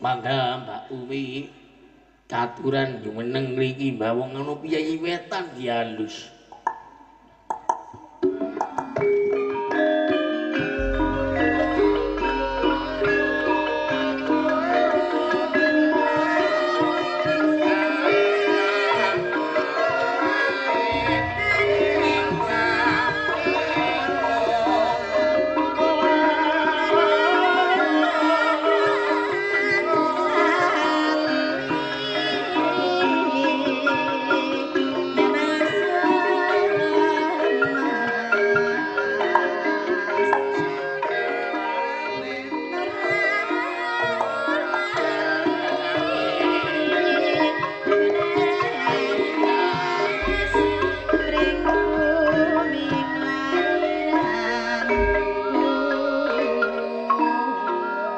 Mangga Mbak Umi katuran jumeneng mriki Mbak wong ngono piyayi wetan ki halus.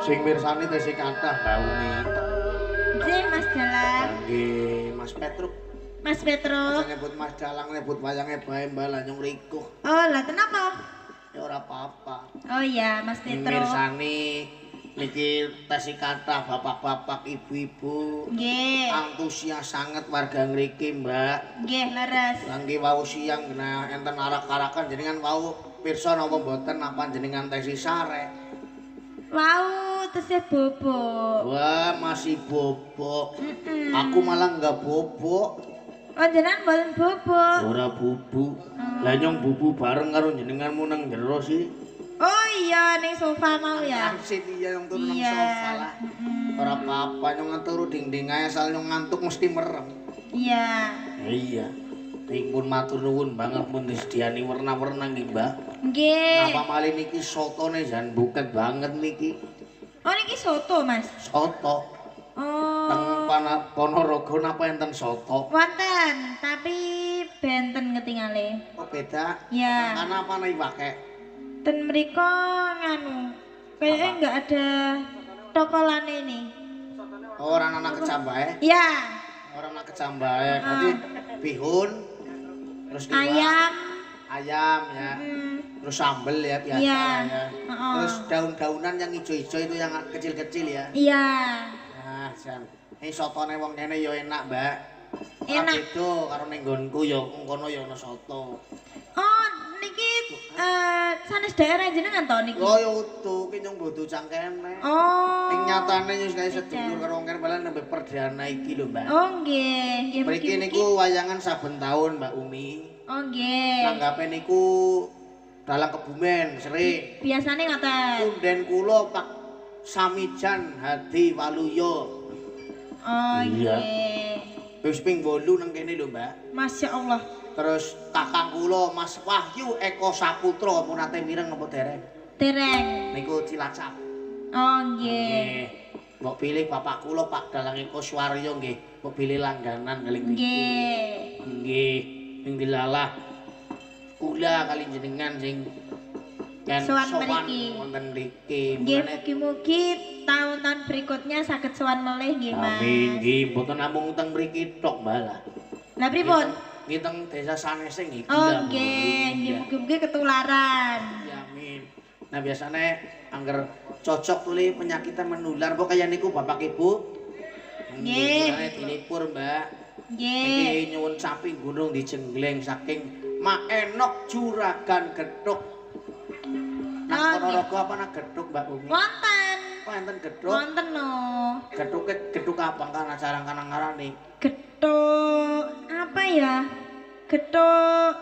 Sing mirsani tesih kathah Mbak Umi. Nggih Mas Dalang. Nggih, Mas Petruk. Mas Petruk. Nyebut Mas Dalang nyebut wayange bae Mbak lah nyung rikuh. Oh, lah kenapa? Ya ora apa-apa. Oh iya, Mas Petruk. Mirsani niki tesih kathah bapak-bapak, ibu-ibu. Nggih. Antusias sanget warga ngriki, Mbak. Nggih, leres. Langgi wau siang kena enten arak-arakan jenengan wau pirsa napa mboten napa jenengan tesih sare. Wow, tesih bobok. Wah, masih bobok. Aku malah enggak bobok. Oh, jenengan mboten bobok. Ora bubu. Lah nyong bubu bareng karo jenenganmu nang jero sih. Oh iya, ning sofa mau ya. Sing iya yang turu nang sofa lah. Ora apa-apa nyong turu ding-ding ae asal nyong ngantuk mesti merem. Iya. Iya. Ning pun matur nuwun banget pun disediani warna-warna nggih, Mbak. Nggih. Napa malih niki sotone jan buket banget niki. Oh, niki soto, Mas. Soto. Oh. Teng Ponorogo napa enten soto? Wonten, tapi benten ketingale. Oh, beda. Ya. Ana apa nih pakai? Ten mriko nganu. Kayaknya enggak ada tokolane ini. Oh, orang anak kecambae. Ya. Orang anak kecambae. Berarti bihun terus ayam. Ayam ya. Terus sambel ya biasa ya. Terus daun-daunan yang hijau-hijau itu yang kecil-kecil ya. Iya. Nah, jan. Ini sotone wong kene ya enak, Mbak. Enak. Itu karo ning nggonku ya kono ya ana soto. Oh, niki sanes daerah jenengan to niki? Oh, ya utuh ki nyung bodo cangkene. Oh. Ning nyatane nyung gawe sedulur karo wong kene malah nembe perdana iki lho, Mbak. Oh, nggih. Nggih mriki niku wayangan saben taun, Mbak Umi. Oh, nggih. Nanggape niku dalang Kebumen sering. Biasane ngoten. Punden kula Pak Samijan Hadi Waluyo. Oh, iya. Nggih. Wis ping 8 nang kene lho, Mbak. Masya Allah. Terus kakang kula Mas Wahyu Eko Saputra pun nate mireng napa dereng? Dereng. Niku Cilacap. Oh, nggih. Mbok pilih bapak kula Pak Dalang Eko Swaryo nggih, mbok pilih langganan kali niki. Nggih. Nggih, ing dilalah kula kali jenengan sing kan sowan wonten mriki. Nggih, mugi-mugi tahun-tahun berikutnya saged sowan melih nggih, Mas. Amin, nggih, mboten namung teng mriki tok, Mbak lah. Lah pripun? Nggih teng desa sanesing nggih. Oh, nggih, nggih mugi-mugi ketularan. Ya, amin. Nah, biasane angger cocok tuli penyakitnya menular kok kaya niku Bapak Ibu. Nggih. Dilipur, Mbak. Nggih. Iki nyuwun sapi gunung dijenggleng saking Mak Enok Juragan Gethuk. Nang Ponorogo apa nang Gethuk, Mbak Umi? Wonten. Oh, enten Gethuk. Wonten no. Gethuke Gethuk apa kan acara kanang ngarani? Gethuk apa ya? Gethuk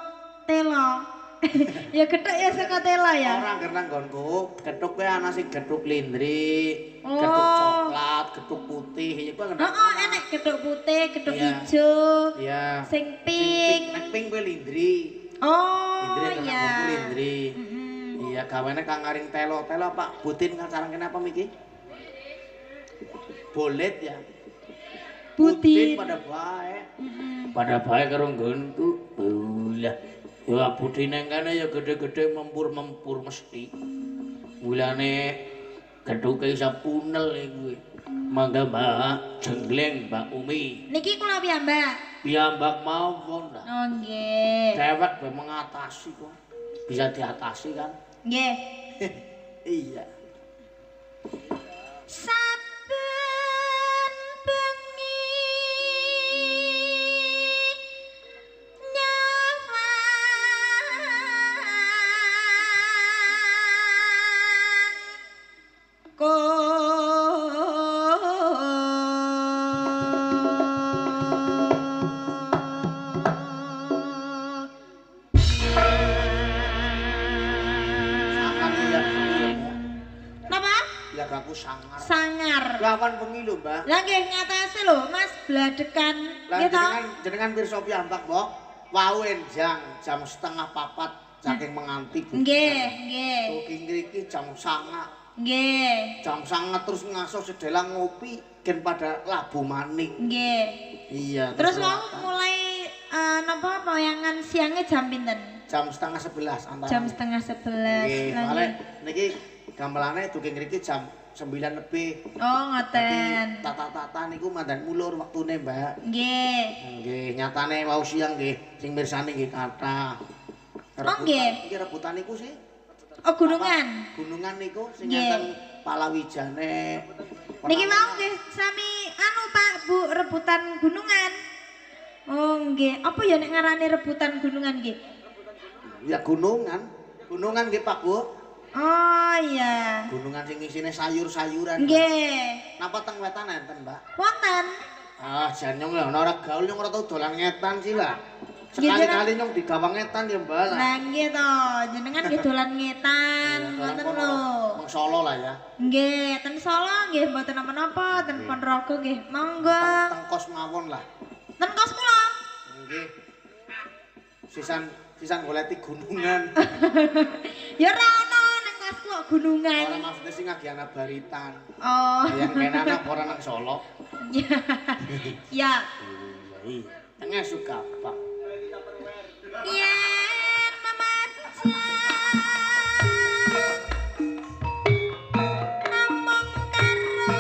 telo. Ya gethuk ya saka telo ya. Ora ngger nang nggonku, gethuk kuwi ana sing gethuk lindri, gethuk coklat, gethuk putih, ya kuwi ngene. Oh, enek gethuk putih, gethuk ijo. Iya. Sing pink. Nek pink kuwi lindri. Oh, lindri iya. Lindri. Iya, gawane kang ngaring telo. Telo Pak Butin kan sareng kene apa miki? Bolet ya. Butin pada bae. Pada bae karo nggonku. Lah, ya budine kene ya gede-gede mempur-mempur mesti. Mulane gedhuke isa punel kuwi. Mangga Mbak, jenggleng Mbak Umi. Niki kula piyambak. Piyambak mawon ta. Oh nggih. Dewek be mengatasi kok. Bisa diatasi kan? Nggih. Iya. Saben sangar. Sangar. Lawan bengi lho, Mbak. Lah nggih ngatasi lho, Mas bladekan. Lah Nggih to? jenengan pirsa piyambak, Mbok. Wau enjang jam 3:30 saking menganti. Nggih, nggih. Tuking ngriki jam 09.00. Nggih. Jam 09.00 terus ngaso sedelang ngopi gen pada labu maning. Nggih. Iya. Terus mau mulai napa wayangan siangnya jam pinten? Jam 10:30 antara. Jam 10:30. Nggih, malih niki gamelane tuking ngriki jam 9 lebih. Oh, ngoten. Tata-tata niku mandan mulur wektune, Mbak. Nggih. Nggih, nyatane wau siang nggih sing mirsani nggih kathah. Oh, nggih. Iki rebutan niku sih. Oh, gunungan. Gunungan niku sing Nggih. ngaten palawijane. Niki mau nggih sami anu Pak Bu rebutan gunungan. Oh nggih, apa ya nek ngarani rebutan gunungan nggih? Ya gunungan. Gunungan nggih Pak Bu. Oh iya. Gunungan sing isine sayur-sayuran. Nggih. Napa teng wetan enten, Mbak? Wonten. Ah, jan nyong ya ora gaul nyong ora tau dolan ngetan sih lah. Nggih, Sekali-kali nyong digawang ngetan ya, Mbak. lah. Lah nggih to, jenengan nggih dolan ngetan, ngoten lho. Wong Solo lah ya. Nggih, ten Solo nggih mboten napa-napa, ten Ponorogo nggih. Monggo. Tengkos mawon lah. Ten kos kula. Nggih. Sisan goleti gunungan. Ya ora ono ning kosku kok gunungan. Ora maksudnya sing ngagiana baritan. Oh. Yang kenan apa ora nang Solo. Ya. Iya. Tengah suka, Pak. Yen memacan namung karo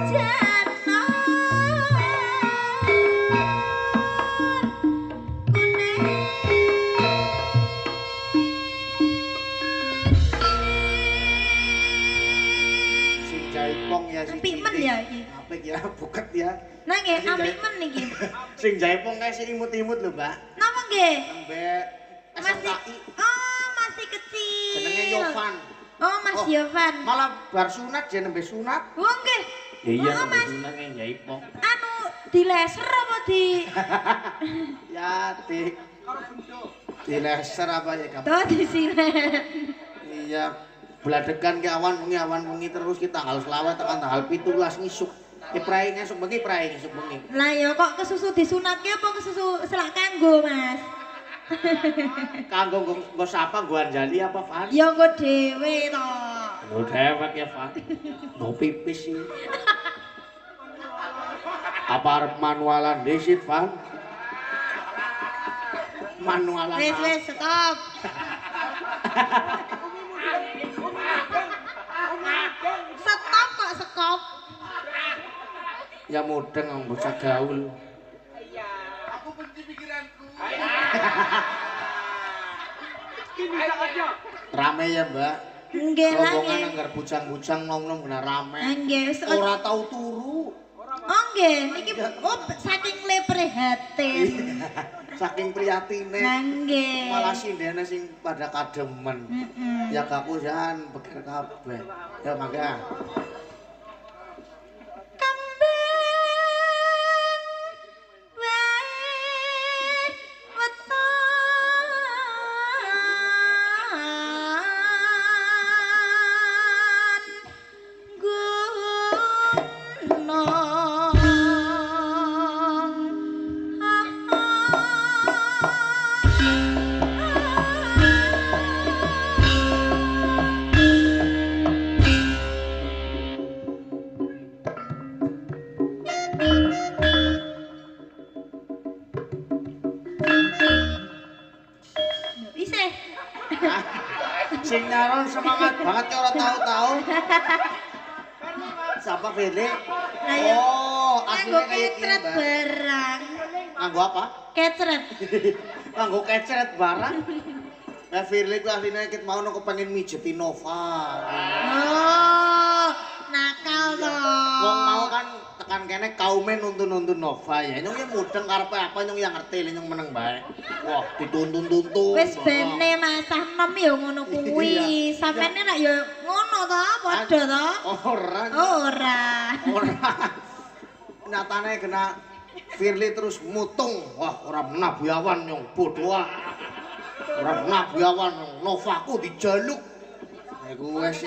janon Sing jaipong ya sing apik men ya iki. Apik ya, buket ya. Nah nggih apik men iki. Sing jaipong kae sing imut-imut lho, Mbak. Napa nggih? Mbak SMKI. Oh, masih kecil. Jenenge Yovan. Oh, Mas Oh. Yovan. Malah bar sunat jen nembe sunat. Oh, nggih. Iya, Oh, Mas. sunat yang jaipong. Anu dileser apa di Ya, Dik. Di laser apa ya, Kak? Tuh disilet. Iya. Bladegan ke awan wengi terus kita tanggal selawe tekan tanggal 17 ngisuk. Prai ngesuk bengi, prai ngesuk bengi. Lah ya kok kesusu disunatke apa kesusu selak kanggo, Mas? Kanggo nggo sapa nggo anjali apa, Van? Ya nggo dhewe to. Nggo dewek ya, Van. Nggo pipis sih. Apa arep manualan desit, Van? Manualan. Wes stop. Stop kok sekop. Ya mudeng wong bocah gaul. Aku benci pikiranku. Rame ya, Mbak. Nggih lah Rombongan nggih. anggar bujang-bujang nom-nom bener rame. Nggih. Ora tau turu. Oh nggih, niki oh saking leprihatin. Saking priyatine. Nah nggih. Malah sindene sing pada kademen. Mm-mm. Ya kapusan beger kabeh. Ya mangga. Kembang wae weton gunung Isih. Sing nyaron semangat banget ya ora tahu-tahu. Siapa Firly? Lah ya. Oh, Nganggo aslinya kayak gini, kecret Mbak. barang. Nganggo apa? Kecret. Nganggo kecret barang. Nah, Firly ku aslinya kita mau nang kepengin mijeti Nova. Oh, nakal to. Wong mau kan tekan kene kaume nuntun-nuntun Nova ya. Nyong ya mudeng karepe apa nyong yang ngerti nyong meneng bae. Wah, dituntun-tuntun. Wis bene masah nom ya ngono kuwi. Iya. Sampeyan nek ya ngono to, padha to. Ora. Ora. Ora. Nyatane kena Firly terus mutung. Wah, ora menabi awan nyong bodho ah. Ora menabi awan Novaku dijaluk. Iku wis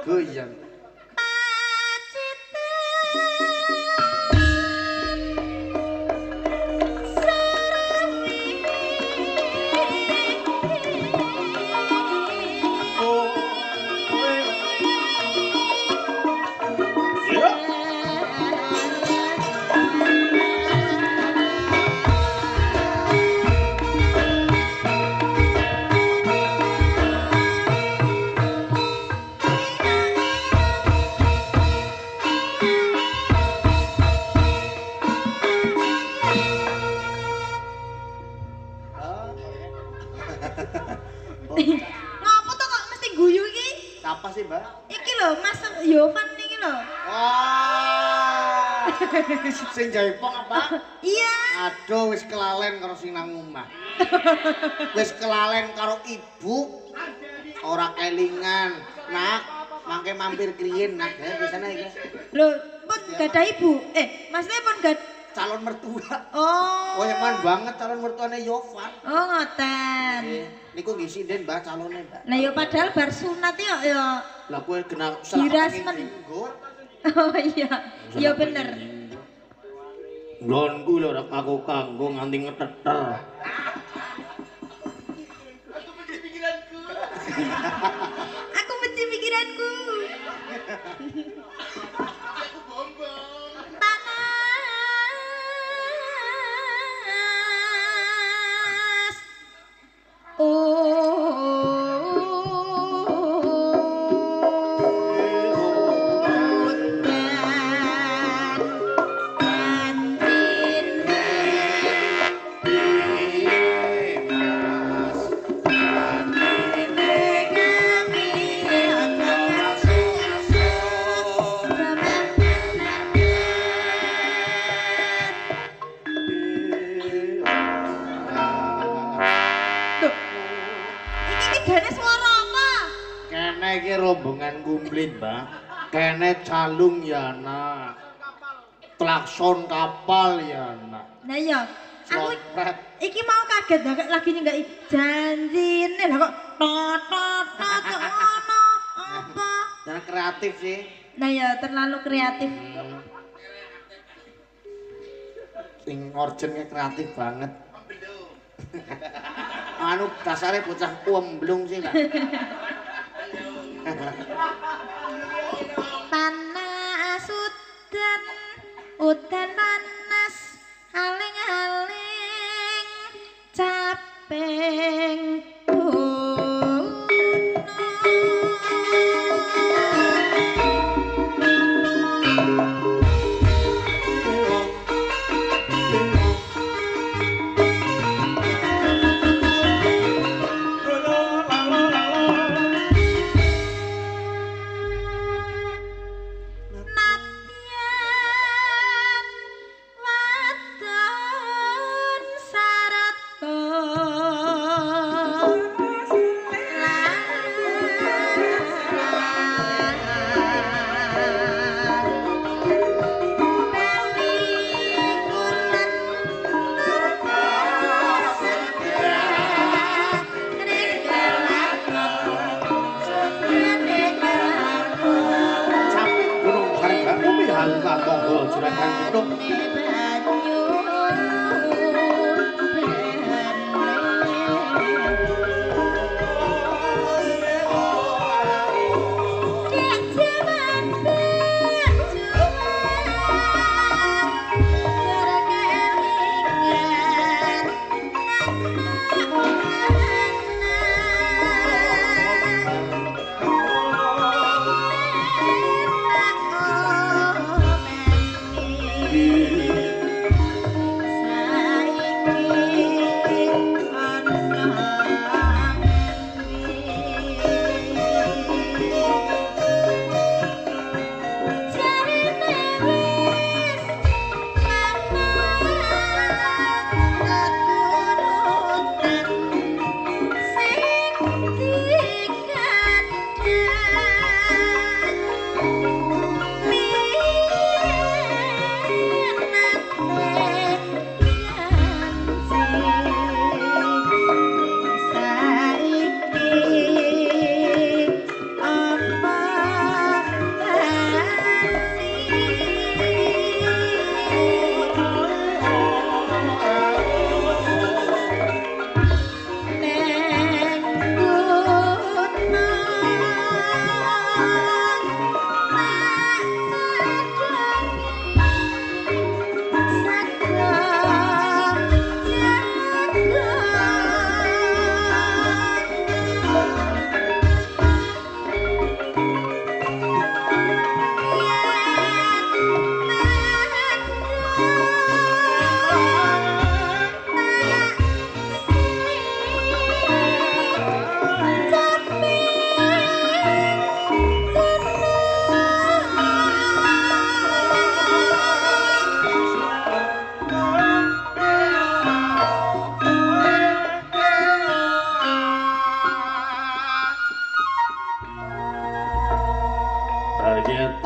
Goyang. Ngopo to kok mesti guyu iki? Apa sih, Mbak? Iki lho, Mas Yovan iki lho. Wah. Sing jaipong apa? Iya. Aduh wis kelalen karo sing nang omah. Wis kelalen karo ibu. Ora kelingan. Nak, mangke mampir kriyen nak ya bisane iki. Lho, pun gadah ibu. Maksudnya pun gad Calon mertua. Oh. Koyeman banget calon mertuane Yovan. Oh, ngoten. Niku nggih sinden Mbak calone, Mbak. Lah ya padahal bar sunat ya. Lah kowe kena Dirasmen. Oh iya. Iya bener. Nggonku lho ora aku kanggo nganti ngeteter. Aku benci pikiranku. Aku benci pikiranku. Aku bombong. Panas. Gane suara apa? Kene iki rombongan kumplit, Mbak. Kene calung ya, Nak. Klakson kapal ya, Nak. Nah iya, aku Slopret. iki mau kaget lagi nyenggaki janjine lah kok tot ngono apa? Jangan kreatif sih. Nah ya terlalu kreatif. Sing orjennya kreatif banget. Anu dasare bocah omblung sih lah. Panas udan panas aling-aling caping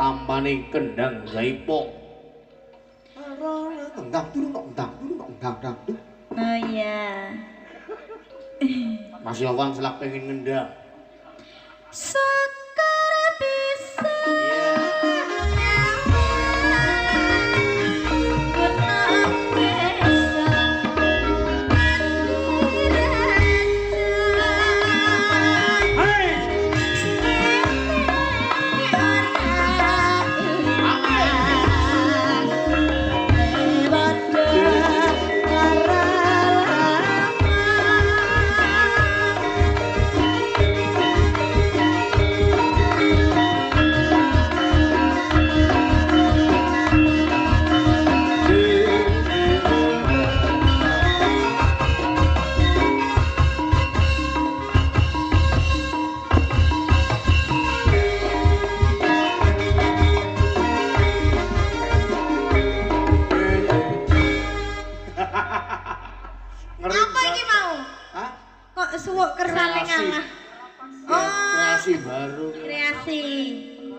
tampaning kendang Jaipong. Ndang dulu. Oh iya. Mas Yowan selak pengen ngendang. Sekar bisa apa ini mau? Hah? Kok suwuk kersane ngalah? Oh, Kreasi baru. kreasi.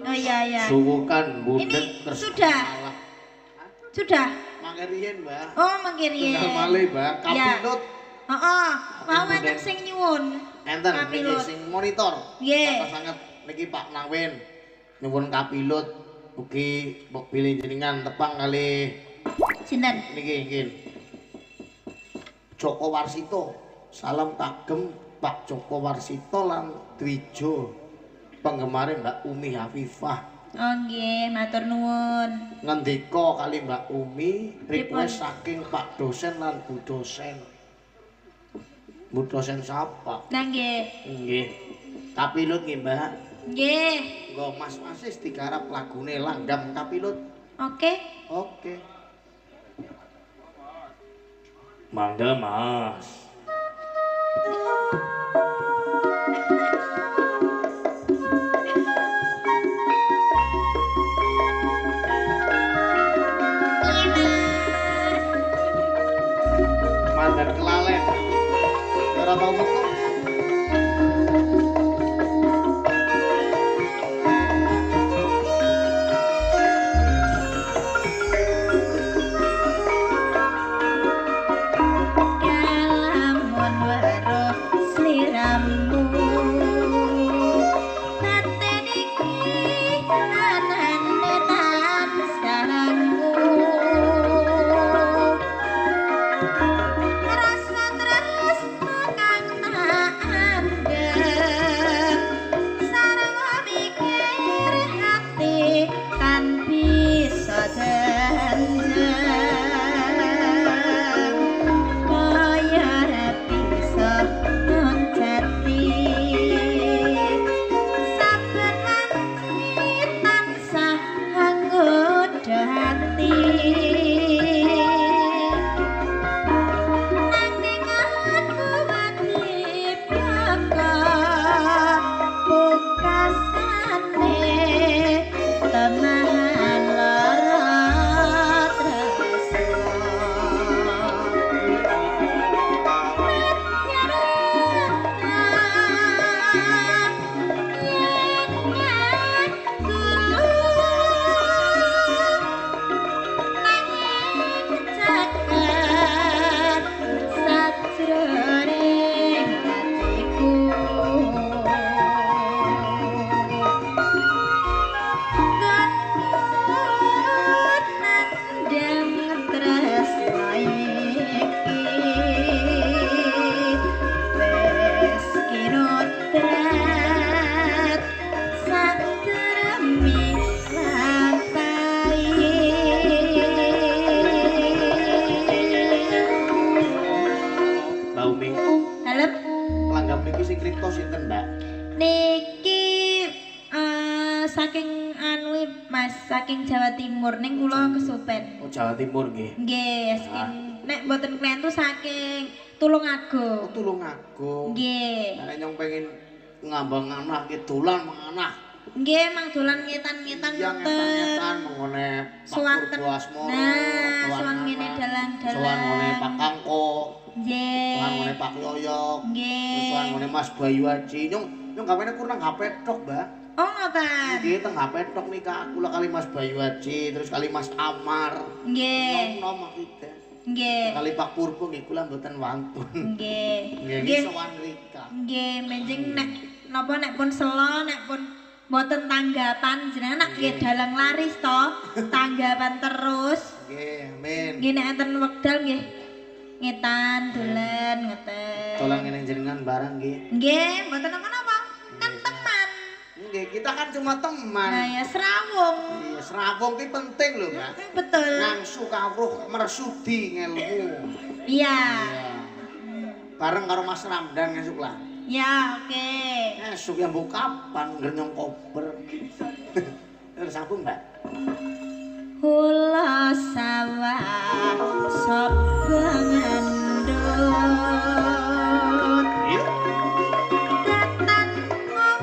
Oh iya iya. Suwukan Ini budek terus sudah. malah. Sudah. Mangeriyen, Mbak. Oh, mengkirim. Tunggal malih, Mbak. Kapilot. Heeh. Mau enten sing nyuwun. Enten niki Kapilot. sing monitor. Nggih. Kata sanget niki Pak Nawin. Nyuwun kapilot ugi mbok bilih jenengan tepang kali Sinten? niki nggih. Joko Warsito. Salam kagem Pak Joko Warsito lan Dwijo. Penggemare Mbak Umi Hafifah. Oh nggih, matur nuwun. Ngendika kali Mbak Umi request Pripun? saking Pak dosen lan Bu dosen. Bu dosen sapa? Nah nggih. Nggih. Kapilot nggih, Mbak. Nggih. Nggo Mas Asis digarap lagune Langgam Kapilot. Oke. Oke. Mangga Mas. Mandan kelalen. Ora tau metu. Kalamun weruh sliramu Taten iki anane tansahku Rasa tresno kang tak anggep sareng mikir hati kan bisa danjeng kaya bisa nonjati saben wanci tansah nggodha hati nanging aku mati bakal pungkasane temahan lara tresno Mbak Umi, Dalem Langgam niki sing kripto sinten, Mbak? niki saking Mas, saking Jawa Timur ning kula kesupen. Oh, Jawa Timur nggih. Nggih, saking nek mboten klientu saking Tulungagung. Tulungagung. Nggih. Nek nyong pengen ngambang anak ki dolan manganah. Nggih, mang dolan ngetan-ngetan Iya ngetan-ngetan mengone Pak Suwanten. Purbo Asmoro. Nah, suwan ngene dalang-dalang. Suwan ngone Pak Kangko. Nggih. Suwan ngone Pak Yoyok. Nggih. Suwan ngone Mas Bayu Haji. Nyong gawene kurang HP tok, Mbak. Oh ngoten. Nggih tengah petok nikah kula kali Mas Bayu Haji terus kali Mas Amar. Nggih. Nom-nom kita. Nggih. Kali Pak Purbo nggih kula mboten wantun. Nggih. Nggih sowan Rika. Nggih, menjing nek napa nek pun selo nek pun mboten tanggapan jenengan nek nggih dalang laris to, tanggapan terus. Nggih, amin. Nggih nek enten wekdal nggih ngetan dolan ngeten. Tolong ngene jenengan bareng nggih. Nggih, mboten napa-napa. Kan teman. Nggih, kita kan cuma teman. Nah ya serawung. Iya, serawung ki penting lho, Mbak. Betul. Ngangsu kawruh mersudi ngelmu. Iya. Iya. Bareng karo Mas Ramdan ngesuk lah. Ya, oke. Esuk ya mbok kapan ngernyong kober. Terus sambung, Mbak. Kula sawah sapa ngandut. Iya. Datan ngomah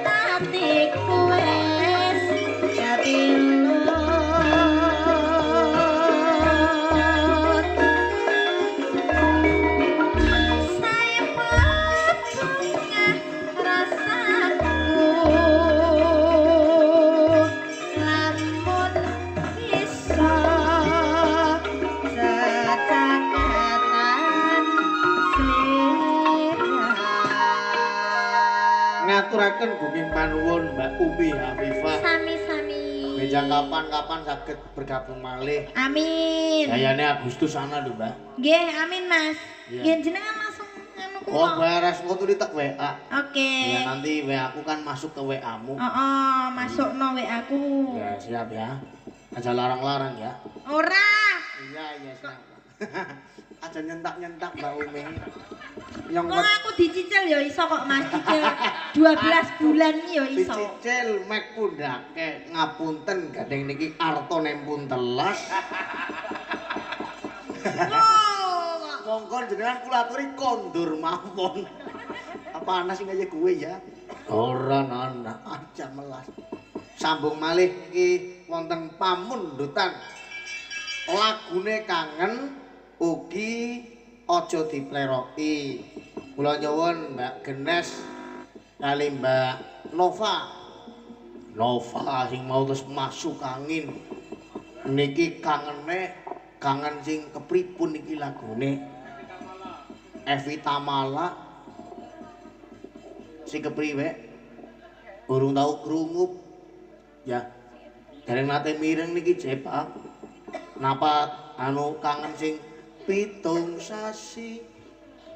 atiku wis katilut. Saya bunga rasaku lamun bisa cacatan Ngaturaken bumi panuwun Mbak Umi Hafifah. Sami-sami. Bejang kapan-kapan saged bergabung malih. Amin. Kayane Agustus ana lho, Mbak. Nggih, amin Mas. Iya. Nggih jenengan langsung anu Oh, kula. beres ngono ditek WA. Oke. Ya nanti WA aku kan masuk ke WA-mu. Oh, masukno WA aku. Ya, siap ya. Aja larang-larang ya. Ora. Iya, iya siap. Aja nyentak-nyentak Mbak Umi. Yang Wong aku dicicil ya iso kok Mas, cicil 12 bulan ya iso. dicicil mek pundake ngapunten gading niki arta nempun telas. Oh. Monggo jenengan kula aturi kondur mawon. Apa ana sing kaya gue ya? Ora ana aja melas. Sambung malih iki wonten pamundutan. Lagune kangen ugi aja dipleroki. Kula nyuwun Mbak Genes kali Mbak Nova. Nova sing mau terus masuk angin. Niki kangene kangen sing kepripun iki lagune? Evi Tamala si kepriwe? Urung tau krungu. Ya. Dereng nate mireng niki Jepak. Napa anu kangen sing pitung sasi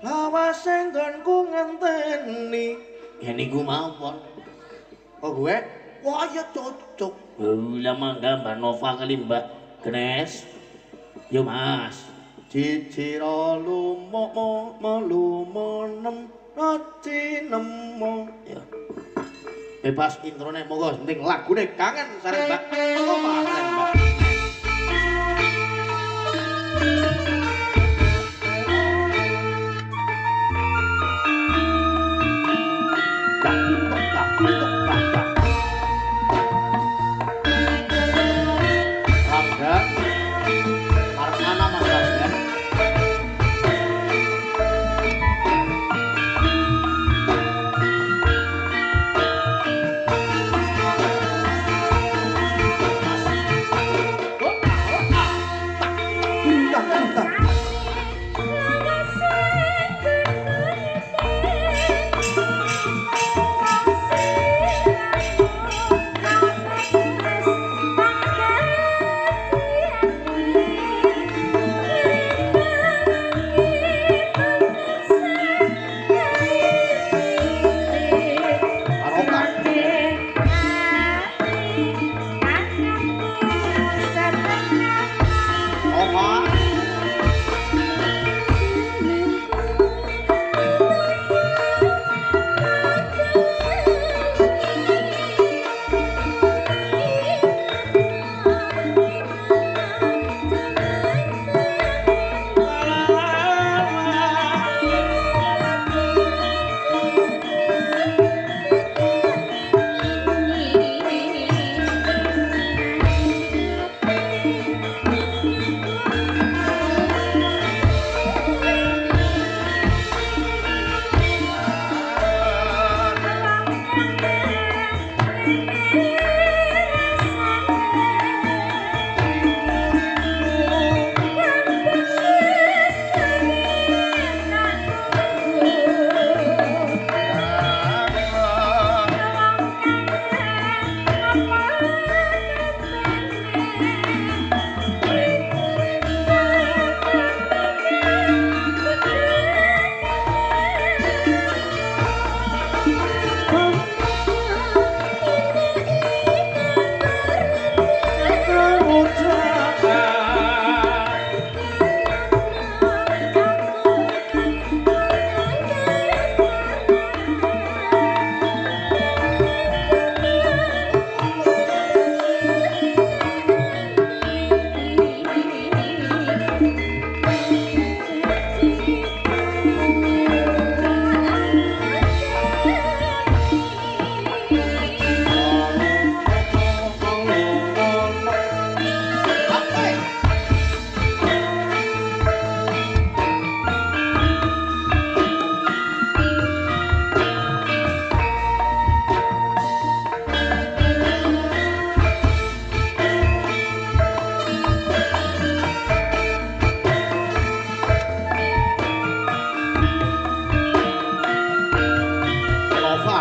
lawas enggonku ngenteni. Ya niku mawon. Oh gue? Wah ya cocok. Lah mangga Mbak Nova kali Mbak Genes. Yo Mas. Cicira lumo melumo nem raci nemo. Ya. Bebas introne monggo penting lagune kangen sareng Mbak. Monggo sareng Mbak. Ramdan, arep ana Mas Ramdan. Mas.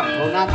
Wadonat.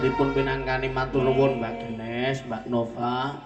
Dipun pinangkani matur nuwun Mbak Genes, Mbak Nova.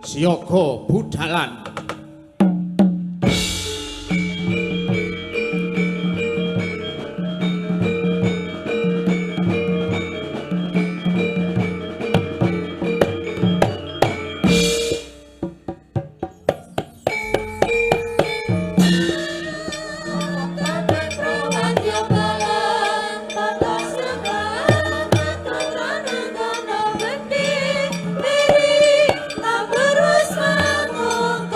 Siyaga budhalan. Berus mangun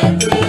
Thank you.